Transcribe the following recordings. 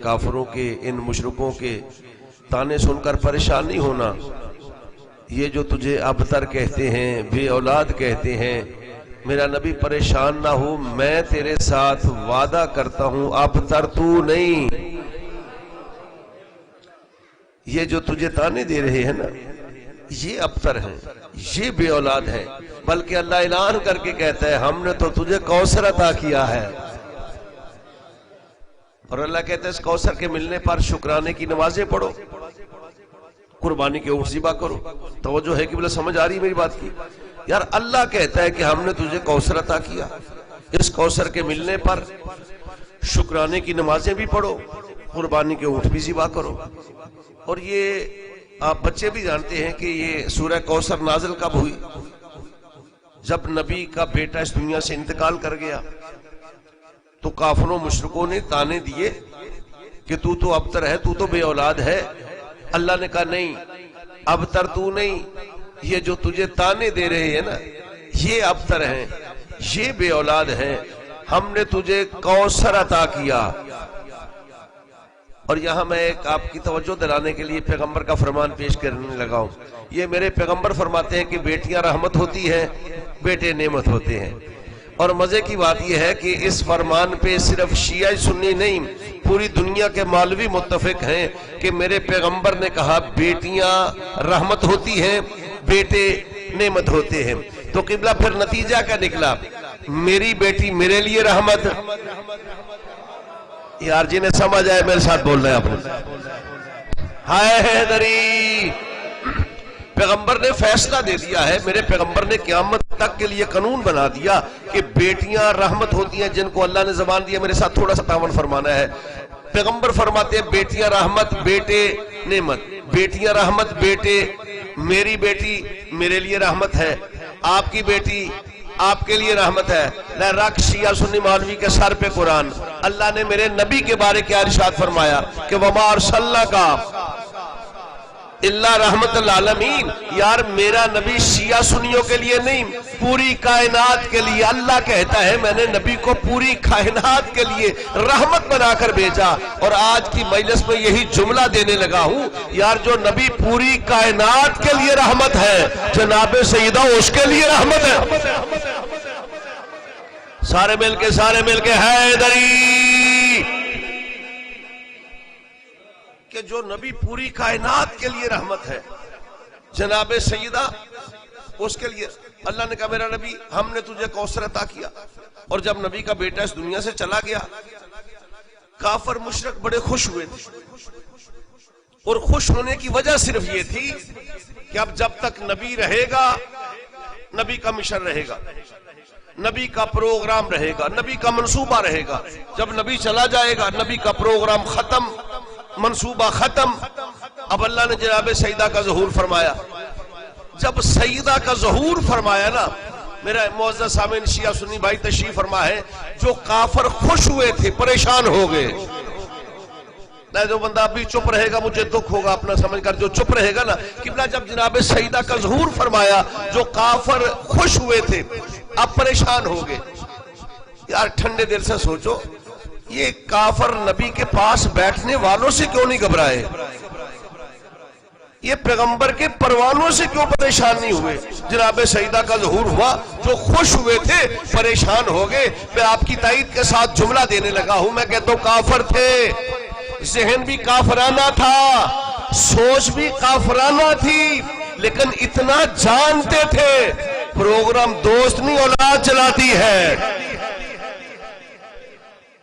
کافروں کے، ان مشرکوں کے تانے سن کر پریشان نہیں ہونا۔ یہ جو تجھے ابتر کہتے ہیں، بے اولاد کہتے ہیں، میرا نبی پریشان نہ ہو، میں تیرے ساتھ وعدہ کرتا ہوں ابتر تو نہیں۔ یہ جو تجھے تانے دے رہے ہیں نا، یہ ابتر ہیں، یہ بے اولاد ہیں، بلکہ اللہ اعلان کر کے کہتا ہے ہم نے تو تجھے کوثر عطا کیا ہے۔ اور اللہ کہتا ہے اس کوثر کے ملنے پر شکرانے کی نمازیں پڑھو، قربانی کے اونٹ ذبح کرو۔ توجہ ہے کہ بلا سمجھ آ رہی میری بات کی؟ یار اللہ کہتا ہے کہ ہم نے تجھے کوثر عطا کیا، اس کوثر کے ملنے پر شکرانے کی نمازیں بھی پڑھو، قربانی کے اونٹ بھی ذبح کرو۔ اور یہ آپ بچے بھی جانتے ہیں کہ یہ سورہ کوثر نازل کب ہوئی؟ جب نبی کا بیٹا اس دنیا سے انتقال کر گیا تو کافروں مشرکوں نے تانے دیے کہ تو ابتر ہے، تو بے اولاد ہے۔ اللہ نے کہا نہیں، ابتر تو نہیں، یہ جو تجھے تانے دے رہے ہیں نا یہ ابتر ہیں، یہ بے اولاد ہیں، ہم نے تجھے کوثر عطا کیا۔ اور یہاں میں ایک آپ کی توجہ دلانے کے لیے پیغمبر کا فرمان پیش کرنے لگا ہوں۔ یہ میرے پیغمبر فرماتے ہیں کہ بیٹیاں رحمت ہوتی ہیں، بیٹے نعمت ہوتے ہیں۔ اور مزے کی بات یہ ہے کہ اس فرمان پہ صرف شیعہ سنی نہیں، پوری دنیا کے مولوی متفق ہیں کہ میرے پیغمبر نے کہا بیٹیاں رحمت ہوتی ہیں، بیٹے نعمت ہوتے ہیں۔ تو قبلہ پھر نتیجہ کیا نکلا؟ میری بیٹی میرے لیے رحمت۔ یار جنہیں سمجھ آئے میرے ساتھ بول رہے ہیں آپ۔ ہائے حیدری، پیغمبر نے فیصلہ دے دیا ہے، میرے پیغمبر نے قیامت تک کے لیے قانون بنا دیا کہ بیٹیاں رحمت ہوتی ہیں جن کو اللہ نے زبان دیا۔ میرے ساتھ تھوڑا سا تعاون فرمانا ہے۔ پیغمبر فرماتے ہیں بیٹیاں رحمت، بیٹے نعمت۔ بیٹیاں رحمت، بیٹے، میری بیٹی میرے لیے رحمت ہے، آپ کی بیٹی آپ کے لیے رحمت ہے۔ نہ رکھ شیعہ سنی مولوی کے سر پہ قرآن۔ اللہ نے میرے نبی کے بارے کیا ارشاد فرمایا کہ وَمَا أَرْسَلْنَاكَ اللہ رحمت العالمین۔ یار میرا نبی شیعہ سنیوں کے لیے نہیں، پوری کائنات کے لیے۔ اللہ کہتا ہے میں نے نبی کو پوری کائنات کے لیے رحمت بنا کر بھیجا۔ اور آج کی مجلس میں یہی جملہ دینے لگا ہوں، یار جو نبی پوری کائنات کے لیے رحمت ہے، جناب سیدہ اس کے لیے رحمت ہے۔ سارے مل کے حیدری، کہ جو نبی پوری کائنات کے لیے رحمت ہے، جناب سیدہ اس کے لیے۔ اللہ نے کہا میرا نبی ہم نے تجھے کوثر عطا کیا۔ اور جب نبی کا بیٹا اس دنیا سے چلا گیا، کافر مشرک بڑے خوش ہوئے تھے، اور خوش ہونے کی وجہ صرف یہ تھی کہ اب جب تک نبی رہے گا، نبی کا مشن رہے گا، نبی کا پروگرام رہے گا، نبی کا منصوبہ رہے گا۔ جب نبی چلا جائے گا، نبی کا پروگرام ختم، منصوبہ ختم۔ اب اللہ نے جناب سیدہ کا ظہور فرمایا۔ جب سیدہ کا ظہور فرمایا نا، میرا معزز سامعین شیعہ سنی بھائی تشریف فرما ہے، جو کافر خوش ہوئے تھے پریشان ہو گئے۔ نہ جو بندہ ابھی چپ رہے گا مجھے دکھ ہوگا اپنا سمجھ کر، جو چپ رہے گا نا، قبلہ جب جناب سیدہ کا ظہور فرمایا، جو کافر خوش ہوئے تھے اب پریشان ہو گئے۔ یار ٹھنڈے دل سے سوچو، یہ کافر نبی کے پاس بیٹھنے والوں سے کیوں نہیں گھبرائے؟ یہ پیغمبر کے پروانوں سے کیوں پریشان نہیں ہوئے؟ جناب سیدہ کا ظہور ہوا، جو خوش ہوئے تھے پریشان ہو گئے۔ میں آپ کی تائید کے ساتھ جملہ دینے لگا ہوں، میں کہتا ہوں کافر تھے، ذہن بھی کافرانہ تھا، سوچ بھی کافرانہ تھی، لیکن اتنا جانتے تھے پروگرام دوست نہیں اولاد چلاتی ہے۔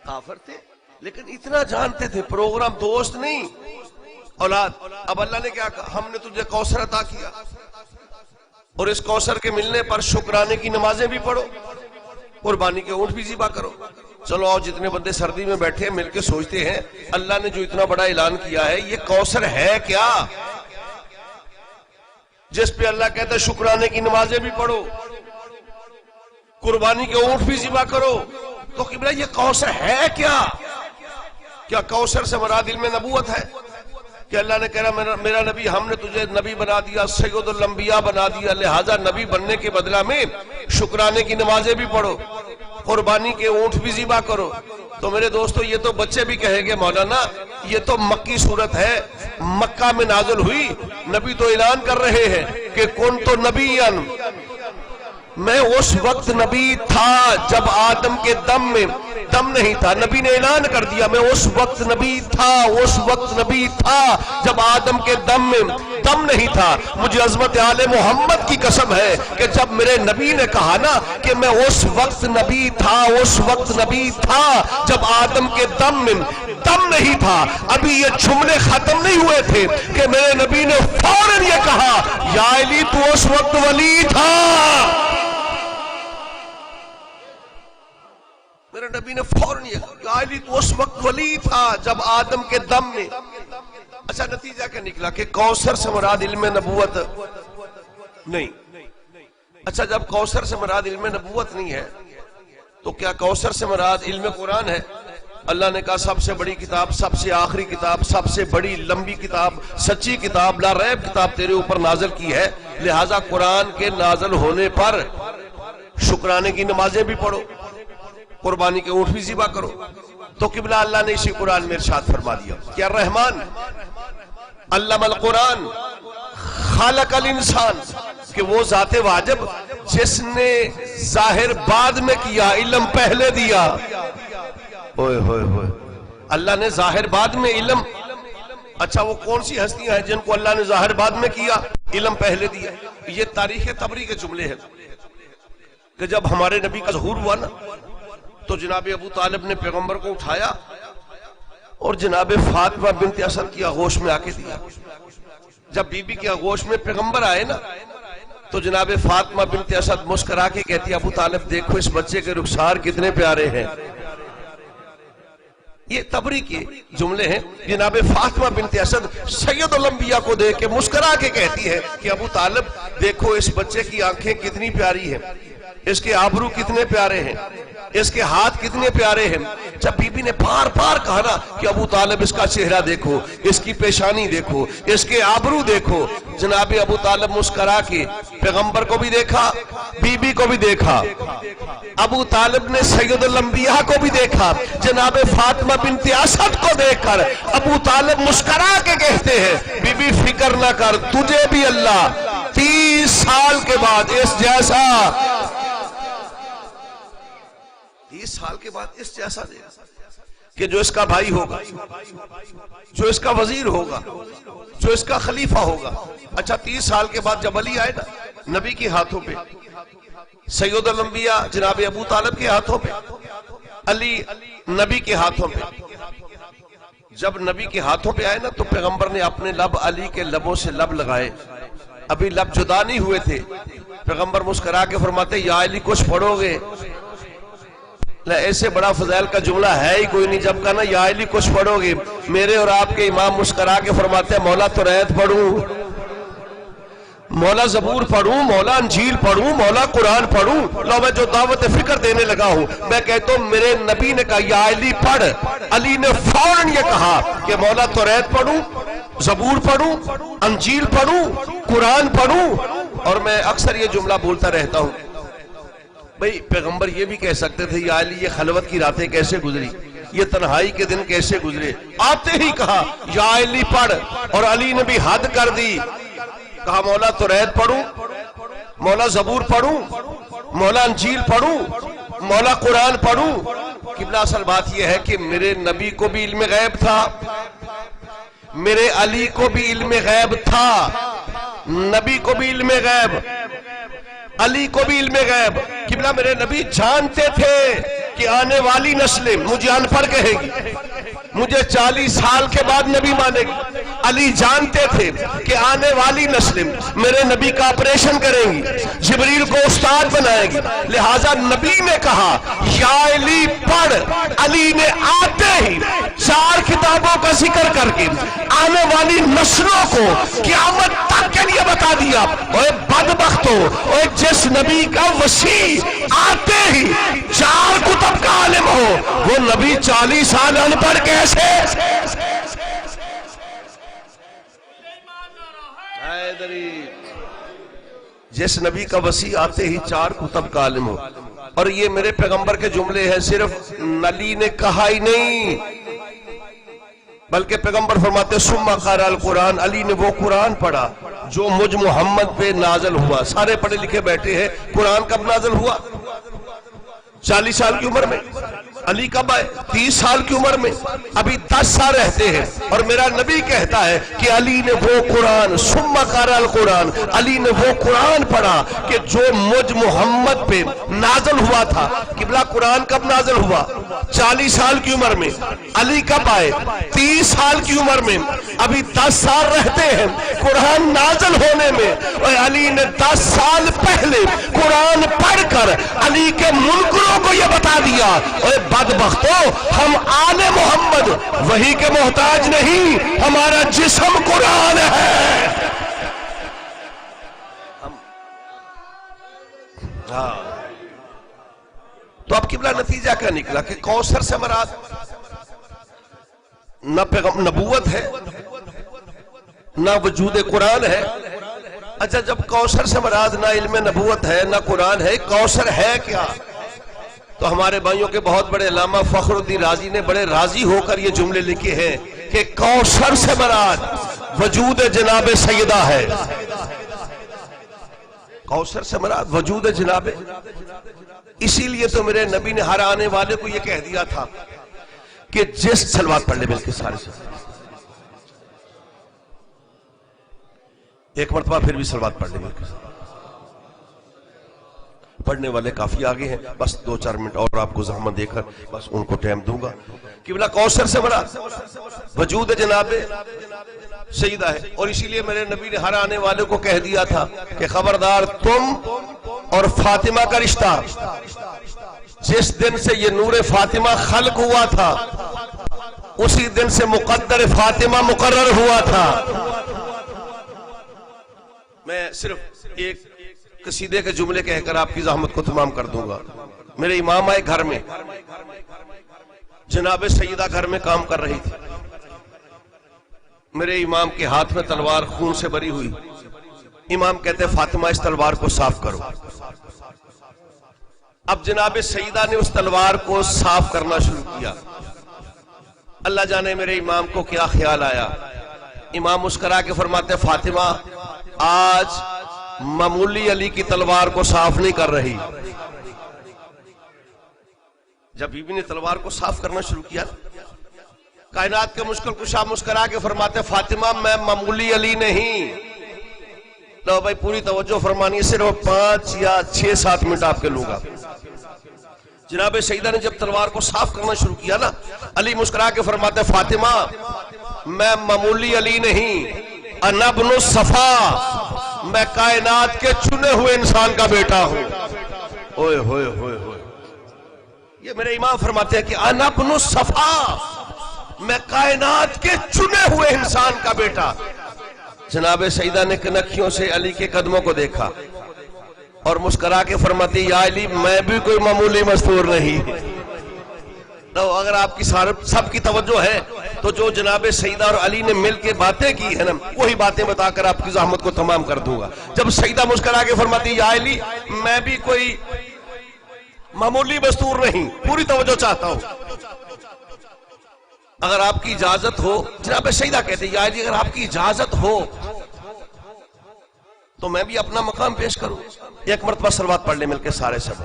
کافر تھے لیکن اتنا جانتے تھے پروگرام دوست نہیں اولاد۔ اب اللہ نے کیا کہا؟ ہم نے تجھے کوثر عطا کیا، اور اس کوثر کے ملنے پر شکرانے کی نمازیں بھی پڑھو، قربانی کے اونٹ بھی ذبح کرو۔ چلو آؤ، جتنے بندے سردی میں بیٹھے مل کے سوچتے ہیں اللہ نے جو اتنا بڑا اعلان کیا ہے یہ کوثر ہے کیا، جس پہ اللہ کہتا ہے شکرانے کی نمازیں بھی پڑھو، قربانی کے اونٹ بھی ذبح کرو۔ تو قبلہ یہ کوثر ہے کیا؟ کیا کوثر سے مراد علم نبوت ہے کہ اللہ نے کہا میرا نبی ہم نے تجھے نبی بنا دیا، سید الانبیاء بنا دیا، لہٰذا نبی بننے کے بدلہ میں شکرانے کی نمازیں بھی پڑھو، قربانی کے اونٹ بھی ذبح کرو؟ تو میرے دوستو یہ تو بچے بھی کہیں گے مولانا یہ تو مکی صورت ہے، مکہ میں نازل ہوئی، نبی تو اعلان کر رہے ہیں کہ کنت نبیًا، میں اس وقت نبی تھا جب آدم کے دم میں دم نہیں تھا، نبی نے اعلان کر دیا میں اس وقت نبی تھا، اس وقت نبی تھا جب آدم کے دم میں دم نہیں تھا۔ مجھے عظمت آل محمد کی قسم ہے کہ جب میرے نبی نے کہا نا کہ میں اس وقت نبی تھا، اس وقت نبی تھا جب آدم کے دم میں دم نہیں تھا، ابھی یہ جملے ختم نہیں ہوئے تھے کہ میرے نبی نے فوراً یہ کہا یا علی تو اس وقت ولی تھا۔ میرے نبی نے فوراً یہ کہا علی تو اس وقت ولی تھا جب آدم کے دم میں۔ اچھا نتیجہ کیا نکلا کہ کوثر سے مراد علم نبوت نہیں۔ اچھا جب کوثر سے مراد علم نبوت نہیں ہے تو کیا کوثر سے مراد علم قرآن ہے؟ اللہ نے کہا سب سے بڑی کتاب، سب سے آخری کتاب، سب سے بڑی لمبی کتاب، سچی کتاب، لا ریب کتاب تیرے اوپر نازل کی ہے، لہٰذا قرآن کے نازل ہونے پر شکرانے کی نمازیں بھی پڑھو، قربانی کے اونٹ بھی ذبح کرو۔ تو قبلہ اللہ نے اسی قرآن میں ارشاد فرما دیا کہ الرحمن علم القرآن خالق الانسان، کہ وہ ذات واجب جس نے ظاہر بعد میں کیا، علم پہلے دیا۔ ہوئے ہوئے ہوئے، اللہ نے ظاہر بعد میں علم، اچھا وہ کون سی ہستیاں ہیں جن کو اللہ نے ظاہر بعد میں کیا، علم پہلے دیا؟ یہ تاریخ تبری کے جملے ہیں کہ جب ہمارے نبی کا ظہور ہوا نا تو جناب ابو طالب نے پیغمبر کو اٹھایا اور جناب فاطمہ بنت اسد کی آغوش میں آ کے دیا۔ جب بی بی کی آغوش میں پیغمبر آئے نا تو جناب فاطمہ بنت اسد مسکرا کے کہتی ابو طالب دیکھو اس بچے کے رخسار کتنے پیارے ہیں۔ یہ تبری کے جملے ہیں۔ جناب فاطمہ بنت اسد سید الانبیاء کو دیکھ کے مسکرا کے کہتی ہے کہ ابو طالب دیکھو اس بچے کی آنکھیں کتنی پیاری ہیں، اس کے آبرو کتنے پیارے ہیں، اس کے ہاتھ کتنے پیارے ہیں۔ جب بی بی نے بار بار کہا نا کہ ابو طالب اس کا چہرہ دیکھو، اس کی پیشانی دیکھو، اس کے آبرو دیکھو، جناب ابو طالب مسکرا کے پیغمبر کو بھی دیکھا، بی بی کو بھی دیکھا، ابو طالب نے سید الانبیاء کو بھی دیکھا، جناب فاطمہ بنت اسد کو دیکھ کر ابو طالب مسکرا کے کہتے ہیں بی بی فکر نہ کر، تجھے بھی اللہ 30 سال کے بعد اس جیسا 30 سال کے بعد اس جیسا دے گا کہ جو اس کا بھائی ہوگا، جو اس کا وزیر ہوگا، جو اس کا خلیفہ ہوگا۔ اچھا 30 سال کے بعد جب علی آئے نا نبی کے ہاتھوں پہ، سید الانبیاء جناب ابو طالب کے ہاتھوں پہ، علی نبی کے ہاتھوں پہ، جب نبی کے ہاتھوں پہ آئے نا تو پیغمبر نے اپنے لب علی کے لبوں سے لب لگائے، ابھی لب جدا نہیں ہوئے تھے۔ پیغمبر مسکرا کے فرماتے یا علی کچھ پڑھو گے؟ ایسے بڑا فضائل کا جملہ ہے ہی کوئی نہیں، جب کہا نا یا علی کچھ پڑھو گے، میرے اور آپ کے امام مسکرا کے فرماتے ہیں مولا توریت پڑھوں، مولا زبور پڑھوں، مولا انجیل پڑھوں، مولا قرآن پڑھوں؟ لو میں جو دعوت فکر دینے لگا ہوں میں کہتا ہوں میرے نبی نے کہا یا علی پڑھ، علی نے فوراً یہ کہا کہ مولا توریت پڑھوں، زبور پڑھوں، انجیل پڑھوں، قرآن پڑھوں۔ اور میں اکثر یہ جملہ بولتا رہتا ہوں، بھئی پیغمبر یہ بھی کہہ سکتے تھے یا علی یہ خلوت کی راتیں کیسے گزری، یہ تنہائی کے دن کیسے گزرے، آتے ہی کہا یا علی پڑھ، اور علی نے بھی حد کر دی، کہا مولا توریت پڑھوں، مولا زبور پڑھوں، مولا انجیل پڑھوں، مولا قرآن پڑھوں۔ قبلہ اصل بات یہ ہے کہ میرے نبی کو بھی علم غیب تھا، میرے علی کو بھی علم غیب تھا، نبی کو بھی علم غیب، علی کو بھی علم غیب۔ قبلہ میرے نبی جانتے تھے کہ آنے والی نسلیں مجھے ان پڑھ کہے گی، مجھے 40 سال کے بعد نبی مانے گی۔ علی جانتے تھے کہ آنے والی نسلیں میرے نبی کا آپریشن کریں گی، جبریل کو استاد بنائے گی، لہٰذا نبی نے کہا یا علی پڑھ۔ علی نے آتے ہی 4 کتابوں کا ذکر کر کے آنے والی نسلوں کو قیامت تک کے لیے بتا دیا، اوے بدبختو، اوے جس نبی کا وسیع آتے ہی 4 کتب کا عالم ہو، وہ نبی 40 سال ان پڑھ کیسے؟ جس نبی کا وسیع آتے ہی 4 کتب کا عالم ہو. اور یہ میرے پیغمبر کے جملے ہیں، صرف علی نے کہا ہی نہیں، بلکہ پیغمبر فرماتے ثم قرأ القرآن، علی نے وہ قرآن پڑھا جو مجھ محمد پہ نازل ہوا. سارے پڑھے لکھے بیٹھے ہیں، قرآن کب نازل ہوا؟ 40 سال کی عمر میں. علی کب آئے؟ 30 سال کی عمر میں. ابھی 10 سال رہتے ہیں اور میرا نبی کہتا ہے کہ علی نے وہ قرآن ثم قرأ القرآن، علی نے وہ قرآن پڑھا کہ جو مجھ محمد پہ نازل ہوا تھا. قبلہ قرآن کب نازل ہوا؟ 40 سال کی عمر میں. علی کب آئے؟ 30 سال کی عمر میں. ابھی 10 سال رہتے ہیں قرآن نازل ہونے میں، اور علی نے 10 سال پہلے قرآن پڑھ کر علی کے منکروں کو یہ بتا دیا، اے بدبختو، ہم آل محمد وحی کے محتاج نہیں، ہمارا جسم قرآن ہے. تو اب قبلہ نتیجہ کیا نکلا کہ کوثر سے مراد نہ نبوت ہے نہ وجود قرآن ہے. اچھا، جب کوثر سے مراد نہ علم نبوت ہے نہ قرآن ہے، کوثر ہے کیا؟ تو ہمارے بھائیوں کے بہت بڑے علامہ فخر الدین رازی نے بڑے راضی ہو کر یہ جملے لکھے ہیں کہ کوثر سے مراد وجود جناب سیدہ ہے. کوثر سے مراد وجود جناب. اسی لیے تو میرے نبی نے ہر آنے والے کو یہ کہہ دیا تھا کہ جس صلوات پڑھ لے مل کے سارے سے ایک مرتبہ پھر بھی صلوات پڑھ لے مل کے. پڑھنے والے کافی آگے ہیں، بس 2-4 منٹ اور آپ کو زحمت دے کر بس ان کو ٹائم دوں گا. قبلہ کوثر سے مراد وجود جناب سیدہ ہے. اور اسی لیے میرے نبی نے ہر آنے والے کو کہہ دیا تھا کہ خبردار، تم اور فاطمہ کا رشتہ جس دن سے یہ نور فاطمہ خلق ہوا تھا اسی دن سے مقدر فاطمہ مقرر ہوا تھا. میں صرف ایک قصیدے کے جملے کہہ کر آپ کی زحمت کو تمام کر دوں گا. میرے امام آئے گھر میں، جناب سیدہ گھر میں کام کر رہی تھی. میرے امام کے ہاتھ میں تلوار خون سے بری ہوئی. امام کہتے فاطمہ اس تلوار کو صاف کرو. اب جناب سیدہ نے اس تلوار کو صاف کرنا شروع کیا. اللہ جانے میرے امام کو کیا خیال آیا. امام مسکرا کے فرماتے فاطمہ آج معمولی علی کی تلوار کو صاف نہیں کر رہی. جب بیوی نے تلوار کو صاف کرنا شروع کیا، کائنات کے مشکل کشا مسکرا کے فرماتے فاطمہ میں معمولی علی نہیں. لو بھائی پوری توجہ فرمانی، صرف 5 یا 6-7 منٹ آپ کے لوں گا. جناب سیدہ نے جب تلوار کو صاف کرنا شروع کیا نا، علی مسکرا کے فرماتے فاطمہ میں معمولی علی نہیں، انا ابن الصفا، میں کائنات کے چنے ہوئے انسان کا بیٹا ہوں. اوئے ہوئے ہوئے ہوئے، یہ میرے امام فرماتے ہیں کہ انا ابن الصفا، میں کائنات کے چنے ہوئے انسان کا بیٹا. جناب سیدہ نے کنکھیوں سے علی کے قدموں کو دیکھا اور مسکرا کے فرماتی یا علی میں بھی کوئی معمولی مستور نہیں. تو اگر آپ کی سب کی توجہ ہے تو جو جناب سیدہ اور علی نے مل کے باتیں کی ہے نا، وہی باتیں بتا کر آپ کی زحمت کو تمام کر دوں گا. جب سیدہ مسکرا کے فرماتی یا علی میں بھی کوئی معمولی مستور نہیں، پوری توجہ چاہتا ہوں، اگر آپ کی اجازت ہو. جناب سیدہ کہتے یا علی اگر آپ کی اجازت ہو تو میں بھی اپنا مقام پیش کروں. ایک مرتبہ صلوات پڑھ لیں مل کے سارے سب.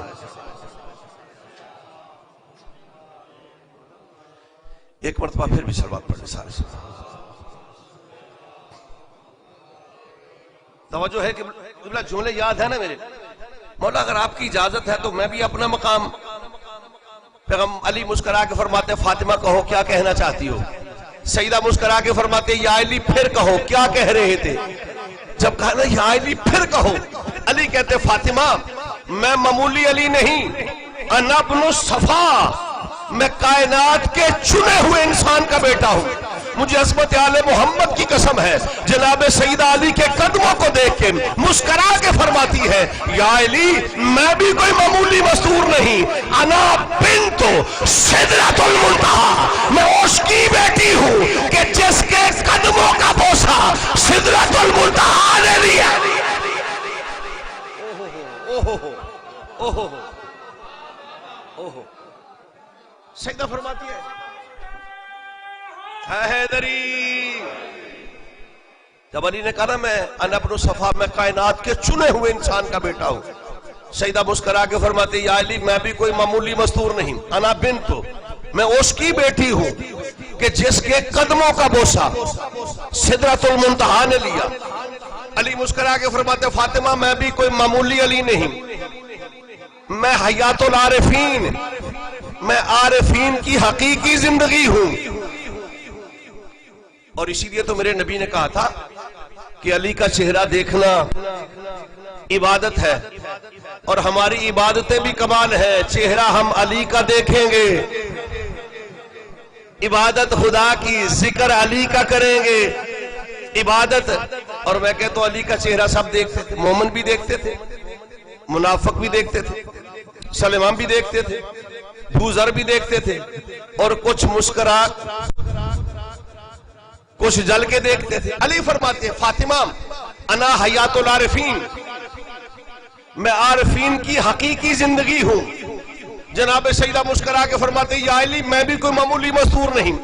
ایک مرتبہ پھر بھی صلوات پڑھ لیں سارے سب. توجہ ہے کہ جملے یاد ہے نا میرے. مولا اگر آپ کی اجازت ہے تو میں بھی اپنا مقام. پیغمبر علی مسکرا کے فرماتے فاطمہ کہو کیا کہنا چاہتی ہو. سیدہ مسکرا کے فرماتے یا علی پھر کہو کیا کہہ رہے تھے. جب کہا نا یا علی پھر کہو، علی کہتے فاطمہ میں معمولی علی نہیں، انا ابن الصفا، میں کائنات کے چنے ہوئے انسان کا بیٹا ہوں. مجھے عظمت آل محمد کی قسم ہے، جناب سیدہ علی کے قدموں کو دیکھ کے مسکرا کے فرماتی ہے یا علی میں بھی کوئی معمولی مستور نہیں، انا بنت سدرۃ المنتہی، میں اس کی بیٹی ہوں کہ جس کے قدموں کا بوسہ سدرۃ المنتہی نے لیا. سیدہ فرماتی ہے حیدری، جب علی نے کہا نا میں انا ابن صفا، میں کائنات کے چنے ہوئے انسان کا بیٹا ہوں، سیدہ مسکرا کے فرماتے یا علی میں بھی کوئی معمولی مستور نہیں، انا بنت، میں اس کی بیٹی ہوں کہ جس کے قدموں کا بوسہ سدرۃ المنتہا نے لیا۔ علی مسکرا کے فرماتے فاطمہ میں بھی کوئی معمولی علی نہیں، میں حیات العارفین، میں عارفین کی حقیقی زندگی ہوں۔ اور اسی لیے تو میرے نبی نے کہا تھا کہ علی کا چہرہ دیکھنا عبادت ہے، اور ہماری عبادتیں بھی کمال ہے، چہرہ ہم علی کا دیکھیں گے، عبادت خدا کی، ذکر علی کا کریں گے، عبادت۔ اور میں کہتا ہوں علی کا چہرہ سب دیکھتے تھے، مومن بھی دیکھتے تھے، منافق بھی دیکھتے تھے، سلمان بھی دیکھتے تھے، بوذر بھی دیکھتے تھے، اور کچھ مسکرا کچھ جل کے دیکھتے تھے۔ علی فرماتے ہیں فاطمہ انا حیات العارفین، میں عارفین کی حقیقی زندگی ہوں۔ جناب سیدہ مسکرا کے فرماتے ہیں یا علی میں بھی کوئی معمولی مستور نہیں،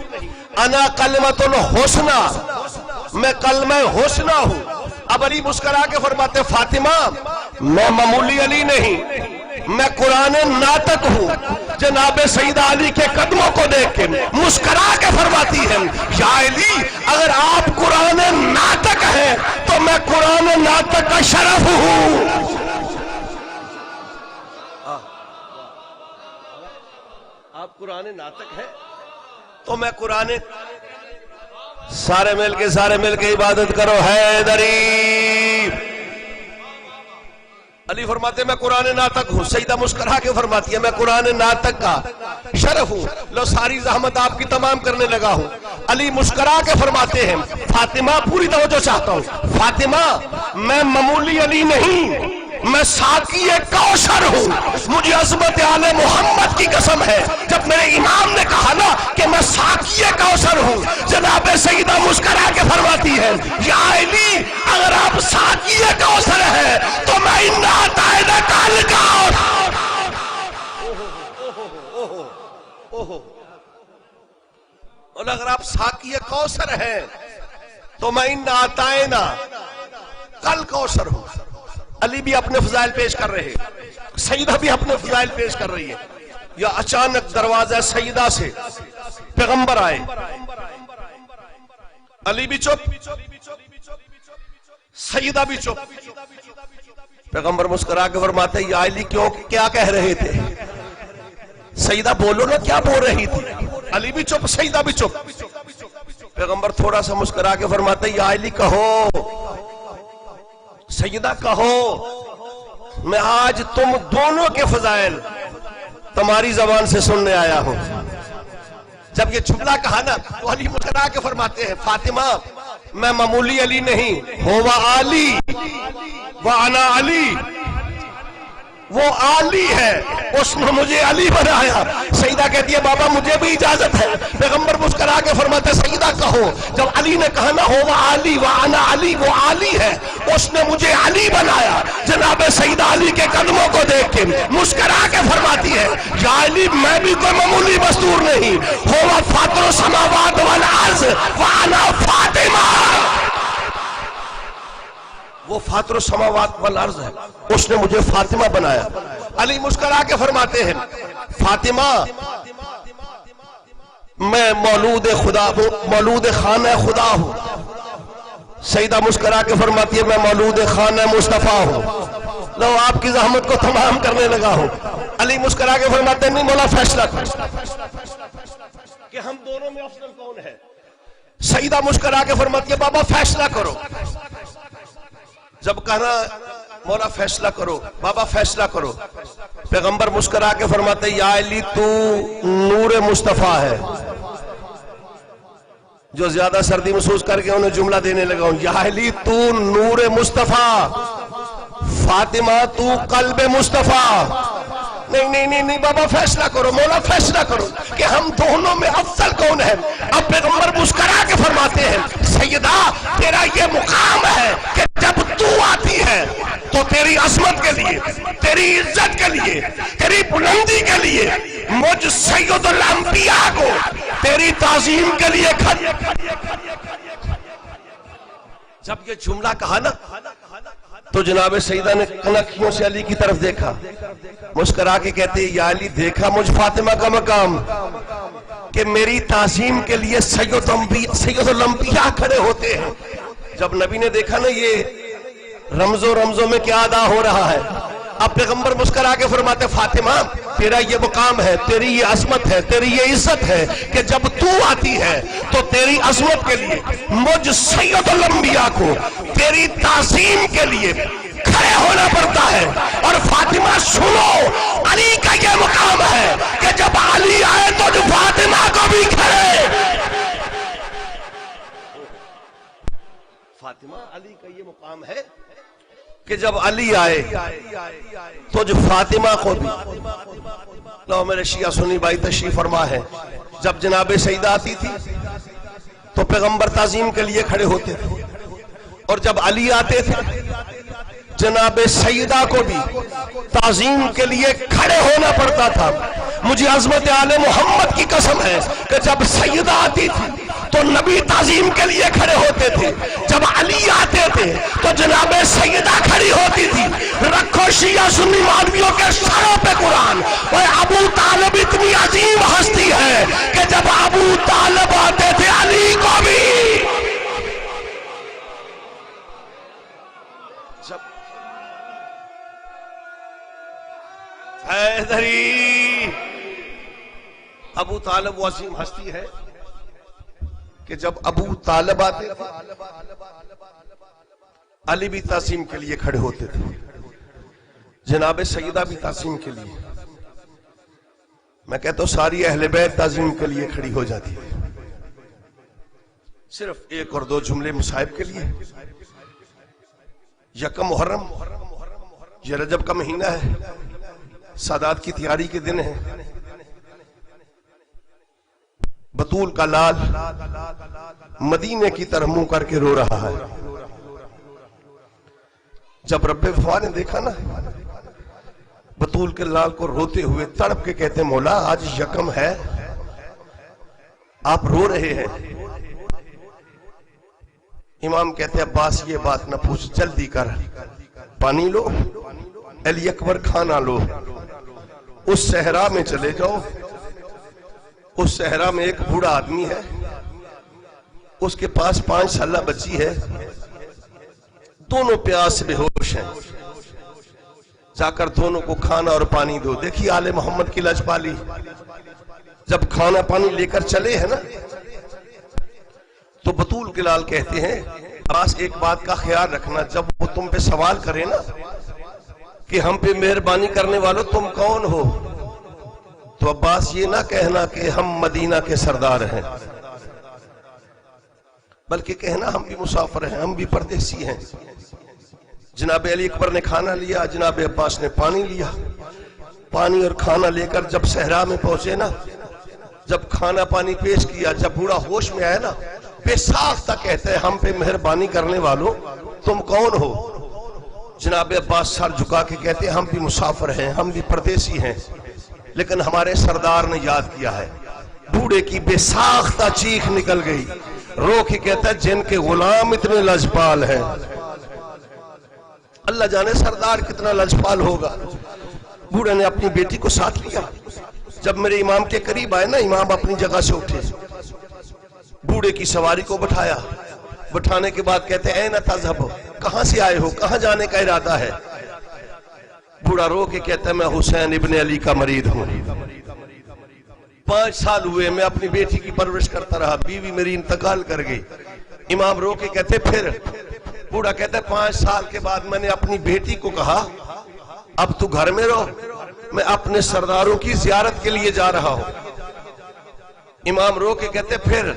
انا کلمۃ الحسنی، میں کلمہ حسنی ہوں۔ اب علی مسکرا کے فرماتے ہیں فاطمہ میں معمولی علی نہیں، میں قرآن ناطق ہوں۔ جناب سیدہ علی کے قدموں کو دیکھ کے مسکرا کے فرماتی ہے یا علی اگر آپ قرآن ناطق ہیں تو میں قرآن ناطق کا شرف ہوں۔ آپ قرآن ناطق ہیں تو میں قرآن، سارے مل کے عبادت کرو حیدری۔ علی فرماتے ہیں میں قرآن ناطق ہوں، سیدہ مسکرا کے فرماتی ہے میں قرآن ناطق کا شرف ہوں۔ لو ساری زحمت آپ کی تمام کرنے لگا ہوں۔ علی مسکرا کے فرماتے ہیں فاطمہ، پوری توجہ چاہتا ہوں، فاطمہ میں معمولی علی نہیں، میں ساقی کوثر ہوں۔ مجھے عظمت آل محمد کی قسم ہے، جب میرے امام نے کہا نا کہ میں ساقی کوثر ہوں، جناب سیدہ مسکرا کے فرماتی ہے یا علی اگر آپ ساقی کوثر ہیں تو میں انا اعطیناک الکوثر، اور اگر آپ ساقی کوثر ہیں تو میں انا اعطیناک الکوثر ہوں۔ علی بھی اپنے فضائل پیش کر رہے ہیں، سیدہ بھی اپنے فضائل پیش کر رہی ہے۔ یا اچانک دروازہ سیدہ سے پیغمبر آئے، علی بھی چپ، سیدہ بھی چپ۔ پیغمبر مسکرا کے فرماتے یا علی کیا کہہ رہے تھے؟ سیدہ بولو نا کیا بول رہی تھی؟ علی بھی چپ، سیدہ بھی چپ۔ پیغمبر تھوڑا سا مسکرا کے فرماتے یا علی کہو، سیدہ کہو، میں آج تم دونوں کے فضائل تمہاری زبان سے سننے آیا ہوں۔ جب یہ جملہ کہا نا تو علی مسکرا کے فرماتے ہیں فاطمہ میں معمولی علی نہیں، ہوا علی وانا علی، وہ علی ہے، اس نے مجھے علی بنایا۔ سیدہ کہتی ہے بابا مجھے بھی اجازت ہے۔ پیغمبر مسکرا کے فرماتے سیدہ کہو، جب علی نے کہا نا ہوا علی وانا علی، وہ علی ہے، اس نے مجھے علی بنایا۔ جناب سیدہ علی کے قدموں کو دیکھ کے مسکرا کے فرماتی ہے یا علی میں بھی کوئی معمولی مستور نہیں، ہوا فاطر السماوات والارض وانا فاطمہ، وہ فاطر السماوات والارض ہے، اس نے مجھے فاطمہ بنایا۔ علی مسکرا کے فرماتے ہیں فاطمہ میں مولود خدا ہوں، مولود خانہ خدا ہوں۔ سیدہ مسکرا کے فرماتی ہے میں مولود خانہ مصطفیٰ ہوں۔ لو آپ کی زحمت کو تمام کرنے لگا ہوں۔ علی مسکرا کے فرماتے ہیں نہیں مولا فیصلہ کر کہ ہم دونوں میں افضل کون ہے۔ سیدہ مسکرا کے فرماتی ہے بابا فیصلہ کرو۔ جب کہنا مولا فیصلہ کرو، بابا فیصلہ کرو، پیغمبر مسکرا کے فرماتے یا علی تو نور مصطفیٰ ہے۔ جو زیادہ سردی محسوس کر کے انہیں جملہ دینے لگا ہوں یا علی تو نور مصطفیٰ، فاطمہ تو قلب مصطفیٰ۔ نہیں بابا فیصلہ کرو، مولا فیصلہ کرو کہ ہم دونوں میں افضل کون ہے۔ اب پیغمبر مسکرا کے فرماتے ہیں سیدہ تیرا یہ مقام ہے کہ جب تو آتی ہے تو تیری عظمت کے لیے، تیری عزت کے لیے، تیری بلندی کے لیے مجھ سید الانبیاء تعظیم کے لیے کھڑے. جب یہ جملہ کہا نا تو جناب سیدہ نے کنکھیوں سے علی کی طرف دیکھا, مسکرا کے کہتے یا علی دیکھا مجھ فاطمہ کا مقام کہ میری تعظیم کے لیے سید الانبیاء کھڑے ہوتے ہیں. جب نبی نے دیکھا نا یہ رمزوں میں کیا ادا ہو رہا ہے, اب پیغمبر مسکرا کے فرماتے فاطمہ تیرا یہ مقام ہے, تیری یہ عظمت ہے, تیری یہ عزت ہے کہ جب تو آتی ہے تو تیری عظمت کے لیے مجھ سید الانبیاء کو تیری تعظیم کے لیے کھڑے ہونا پڑتا ہے. اور فاطمہ سنو, علی کا یہ مقام ہے کہ جب علی آئے تو جو فاطمہ کو بھی کھڑے. فاطمہ علی کا یہ مقام ہے کہ جب علی آئے تو جو فاطمہ کو بھی. لو میرے شیعہ سنی بھائی تشریف فرما ہے, جب جناب سیدہ آتی تھی تو پیغمبر تعظیم کے لیے کھڑے ہوتے تھے, اور جب علی آتے تھے جناب سیدہ کو بھی تعظیم کے لیے کھڑے ہونا پڑتا تھا. مجھے عظمت آل محمد کی قسم ہے کہ جب سیدہ آتی تھی تو نبی تعظیم کے لیے کھڑے ہوتے تھے, جب علی آتے تھے تو جناب سیدہ کھڑی ہوتی تھی. رکھو شیعہ سنی مولویوں کے سروں پہ قرآن. اور ابو طالب اتنی عظیم ہستی ہے کہ جب ابو طالب آتے تھے علی کو بھی. حیدری ابو طالب وہ عظیم ہستی ہے کہ جب ابو طالب آتے تھے علی بھی تعظیم کے لیے کھڑے ہوتے تھے, جناب سیدہ بھی تعظیم کے لیے. میں کہتا ہوں ساری اہل بیت تعظیم کے لیے کھڑی ہو جاتی ہے. صرف ایک اور دو جملے مصائب کے لیے. یکم محرم, یہ رجب کا مہینہ ہے, سادات کی تیاری کے دن ہے. بطول کا لال مدینے کی طرف منہ کر کے رو رہا ہے. جب رب وفا نے دیکھا نا بطول کے لال کو روتے ہوئے, تڑپ کے کہتے مولا آج یکم ہے, آپ رو رہے ہیں. امام کہتے عباس یہ بات نہ پوچھ, جلدی کر پانی لو, علی اکبر کھانا لو, اس صحرا میں چلے جاؤ. اس صحرا میں ایک بوڑھا آدمی ہے, اس کے پاس 5 سالہ بچی ہے, دونوں پیاس سے بے ہوش ہیں. جا کر دونوں کو کھانا اور پانی دو. دیکھیے آل محمد کی لجپالی, جب کھانا پانی لے کر چلے ہیں نا تو بطول کے لال کہتے ہیں عباس ایک بات کا خیال رکھنا, جب وہ تم پہ سوال کرے نا کہ ہم پہ مہربانی کرنے والوں تم کون ہو, تو عباس یہ نہ کہنا کہ ہم مدینہ کے سردار ہیں, بلکہ کہنا ہم بھی مسافر ہیں, ہم بھی پردیسی ہیں. جناب علی اکبر نے کھانا لیا, جناب عباس نے پانی لیا. پانی اور کھانا لے کر جب صحرا میں پہنچے نا, جب کھانا پانی پیش کیا, جب بوڑھا ہوش میں آیا نا بے ساختہ کہتے ہیں ہم پہ مہربانی کرنے والوں تم کون ہو. جناب عباس سر جھکا کے کہتے ہیں ہم بھی مسافر ہیں, ہم بھی پردیسی ہیں, لیکن ہمارے سردار نے یاد کیا ہے. بوڑھے کی بے ساختہ چیخ نکل گئی, رو کے کہتا ہے جن کے غلام اتنے لجپال ہیں, اللہ جانے سردار کتنا لجپال ہوگا. بوڑھے نے اپنی بیٹی کو ساتھ لیا. جب میرے امام کے قریب آئے نا, امام اپنی جگہ سے اٹھے, بوڑھے کی سواری کو بٹھایا. بٹھانے کے بعد کہتے ہیں اے تذہب, کہاں سے آئے ہو, کہاں جانے کا ارادہ ہے. بوڑھا رو کے کہتا ہے میں حسین ابن علی کا مرید ہوں, 5 سال ہوئے میں اپنی بیٹی کی پرورش کرتا رہا, بیوی میری انتقال کر گئی. امام رو کے کہتے پھر, بوڑھا کہتا ہے 5 سال کے بعد میں نے اپنی بیٹی کو کہا اب تو گھر میں رہو, میں اپنے سرداروں کی زیارت کے لیے جا رہا ہوں. امام رو کے کہتے پھر,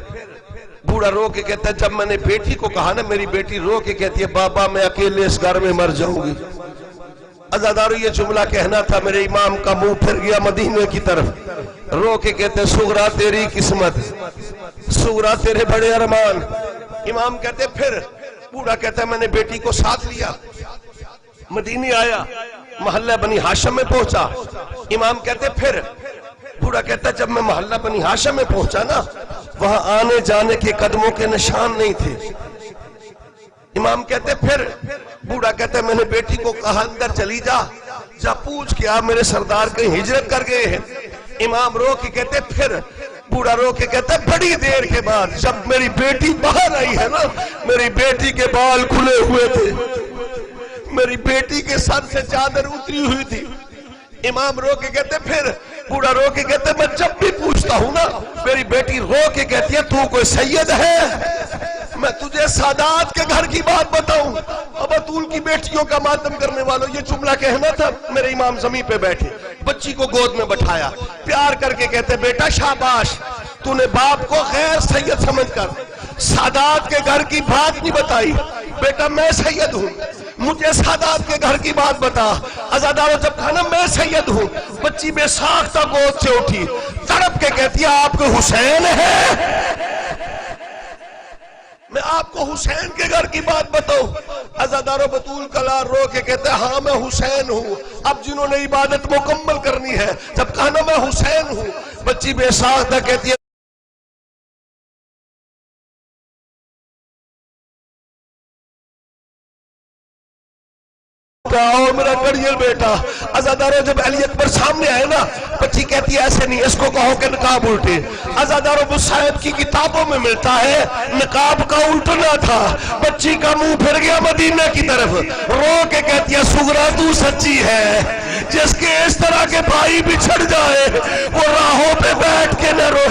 بوڑھا رو کے کہتا ہے جب میں نے بیٹی کو کہا نا, میری بیٹی رو کے کہتی ہے بابا میں اکیلے اس گھر میں مر جاؤں گی. عزادارو یہ جملہ کہنا تھا, میرے امام کا منہ پھر گیا مدینے کی طرف. رو کے کہتے سغرا تیری قسمت, سغرا تیرے بڑے ارمان. امام کہتے پھر, بوڑھا کہتا ہے میں نے بیٹی کو ساتھ لیا, مدینے آیا, محلہ بنی ہاشم میں پہنچا. امام کہتے پھر, بوڑھا کہتا ہے جب میں محلہ بنی ہاشم میں پہنچا نا وہاں آنے جانے کے قدموں کے نشان نہیں تھے. امام کہتے پھر بوڑھا کہتے میں نے بیٹی کو کہا اندر چلی جا پوچھ کے آپ میرے سردار کہیں ہجرت کر گئے ہیں. امام رو کے کہتے پھر بوڑھا رو کے کہتے بڑی دیر کے بعد جب میری بیٹی باہر آئی ہے نا, میری بیٹی کے بال کھلے ہوئے تھے, میری بیٹی کے سر سے چادر اتری ہوئی تھی. امام رو کے کہتے پھر بوڑھا رو کے کہتے میں جب بھی پوچھتا ہوں نا میری بیٹی رو کے کہتی ہے تو کوئی سید ہے, میں تجھے سادات کے گھر کی بات بتاؤں, ابطول کی بیٹیوں کا ماتم کرنے والوں. یہ جملہ کہنا تھا. میرے امام زمین پہ بیٹھے, بچی کو گود میں بٹھایا, پیار کر کے کہتے بیٹا شاباش, تو نے باپ کو غیر سید سمجھ کر سادات کے گھر کی بات نہیں بتائی. بیٹا میں سید ہوں, مجھے سادات کے گھر کی بات بتا. عزادارو جب کہا میں سید ہوں, بچی بے ساختہ گود سے اٹھی, تڑپ کے کہتی ہے آپ کو حسین ہے, میں آپ کو حسین کے گھر کی بات بتاؤں. عزادارو بطول کلار رو کے کہتے ہاں میں حسین ہوں. اب جنہوں نے عبادت مکمل کرنی ہے جب کہنا میں حسین ہوں, بچی بے ساختہ کہتی ہے آؤ میرا گڑیل بیٹا. عزادارو جب علی اکبر سامنے آئے نا, بچی کہتی ہے ایسے نہیں, اس کو کہو کہ نقاب الٹے. عزادارو مصاحب کی کتابوں میں ملتا ہے نقاب کا الٹنا تھا. بچی کا منہ پھر گیا مدینہ کی طرف, رو کے کہتی ہے سغرا تو سچی ہے, جس کے اس طرح کے بھائی بچھڑ جائے وہ راہوں پہ بیٹھ کے نہ رو.